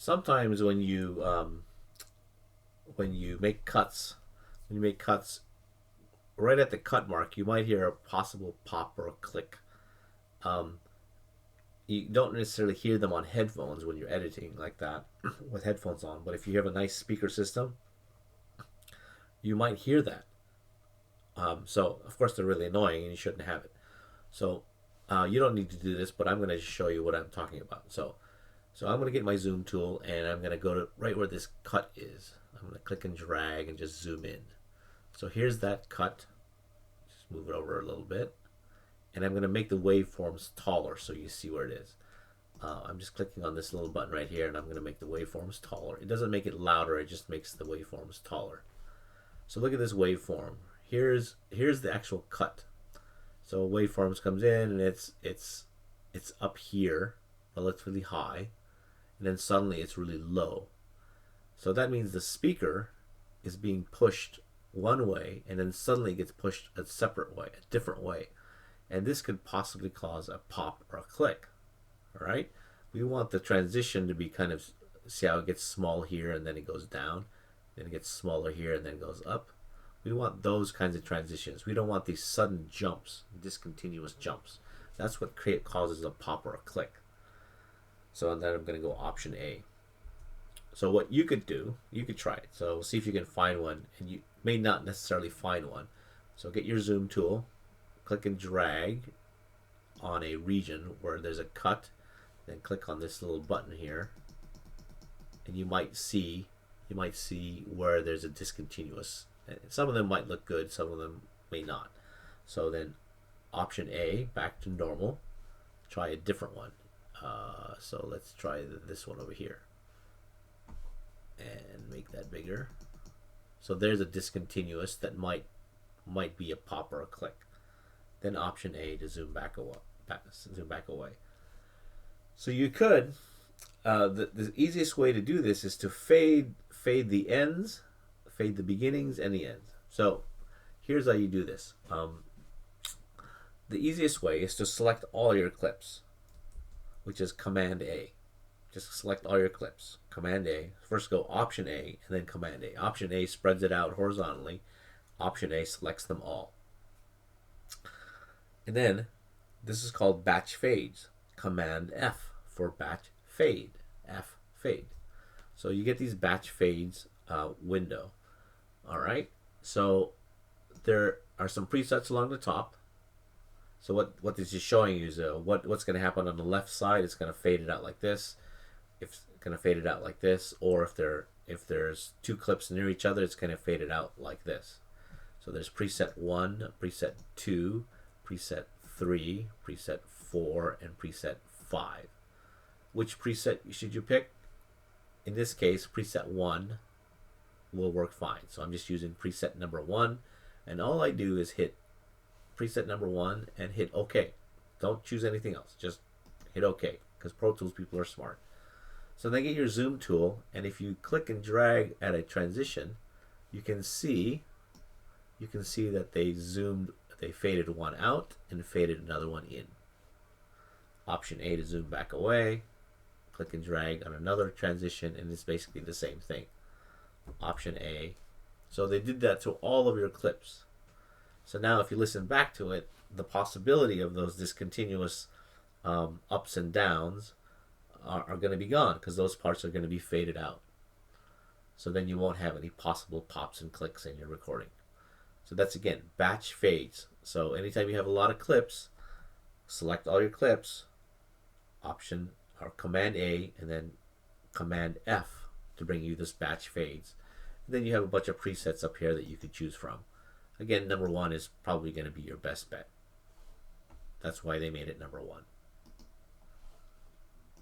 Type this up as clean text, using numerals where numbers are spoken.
sometimes when you make cuts, right at the cut mark, you might hear a possible pop or a click. Um, you don't necessarily hear them on headphones when you're editing like that with headphones on, but if you have a nice speaker system, you might hear that. So of course they're really annoying and you shouldn't have it. So you don't need to do this, but I'm going to show you what I'm talking about. So I'm going to get my zoom tool and I'm going to go to right where this cut is. I'm going to click and drag and just zoom in. So here's that cut. Just move it over a little bit. And I'm going to make the waveforms taller so you see where it is. I'm just clicking on this little button right here and I'm going to make the waveforms taller. It doesn't make it louder, it just makes the waveforms taller. So look at this waveform. Here's the actual cut. So waveforms comes in and it's up here, relatively high, and then suddenly it's really low. So that means the speaker is being pushed one way and then suddenly it gets pushed a separate way, a different way. And this could possibly cause a pop or a click. All right? We want the transition to be kind of, see how it gets small here and then it goes down, then it gets smaller here and then it goes up. We want those kinds of transitions. We don't want these sudden jumps, discontinuous jumps. That's what causes a pop or a click. So then I'm going to go option A. So what you could do, you could try it. So see if you can find one, and you may not necessarily find one. So get your zoom tool, click and drag on a region where there's a cut, then click on this little button here, and you might see where there's a discontinuous. Some of them might look good, some of them may not. So then option A, back to normal. Try a different one. So let's try this one over here and make that bigger. So there's a discontinuous that might be a pop or a click. Then option A to zoom back away. So you could, the easiest way to do this is to fade the ends, fade the beginnings and the ends. So here's how you do this. The easiest way is to select all your clips, which is Command A. Just select all your clips. Command A. First go Option A and then Command A. Option A spreads it out horizontally. Option A selects them all. And then this is called batch fades. Command F for batch fade. F fade. So you get these batch fades window. All right. So there are some presets along the top. So what this is showing you is what's going to happen on the left side. It's going to fade it out like this. It's going to fade it out like this. Or if there's two clips near each other, it's going to fade it out like this. So there's preset 1, preset 2, preset 3, preset 4, and preset 5. Which preset should you pick? In this case, preset 1 will work fine. So I'm just using preset number 1, and all I do is hit preset number 1 and hit OK. Don't choose anything else. Just hit OK, because Pro Tools people are smart. So then get your zoom tool, and if you click and drag at a transition, you can see that they faded one out and faded another one in. Option A to zoom back away. Click and drag on another transition, and it's basically the same thing. Option A. So they did that to all of your clips. So now if you listen back to it, the possibility of those discontinuous ups and downs are going to be gone, because those parts are going to be faded out. So then you won't have any possible pops and clicks in your recording. So that's, again, batch fades. So anytime you have a lot of clips, select all your clips, option or Command A, and then Command F to bring you this batch fades. And then you have a bunch of presets up here that you could choose from. Again, number 1 is probably going to be your best bet. That's why they made it number 1.